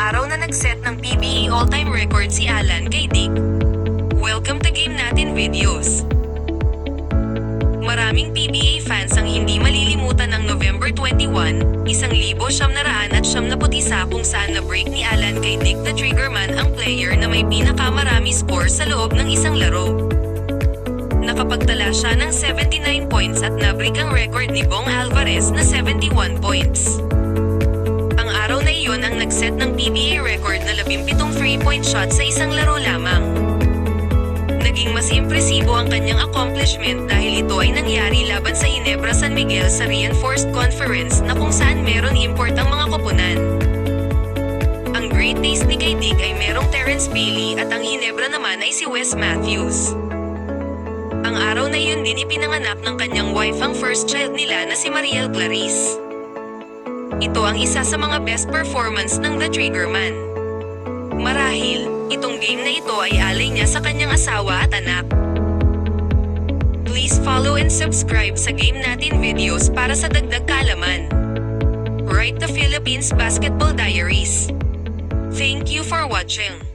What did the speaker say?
araw na nag-set ng PBA all-time record si Alan kay Dick. Welcome to Game Natin Videos. Maraming PBA fans ang hindi malilimutan ng November 21, 1971 kung saan na-break ni Alan kay Dick the Triggerman ang player na may pinakamarami score sa loob ng isang laro. Nakapagtala siya ng 79 points at na-break ang record ni Bong Alvarez na 71 points. Ang araw na iyon ang nag-set ng PBA record na 17 3-point shots sa isang laro lamang. Naging mas impresibo ang kanyang accomplishment dahil ito ay nangyari laban sa Ginebra San Miguel sa Reinforced Conference na kung saan meron import ang mga koponan. Ang Great Days ni kay Dick ay merong Terrence Bailey at ang Ginebra naman ay si Wes Matthews. Ang araw na iyon din ipinanganak ng kanyang wife ang first child nila na si Mariel Clarice. Ito ang isa sa mga best performance ng The Triggerman. Marahil, itong game na ito ay alay niya sa kanyang asawa at anak. Please follow and subscribe sa Game Natin Videos para sa dagdag kaalaman. Write the Philippines Basketball Diaries. Thank you for watching.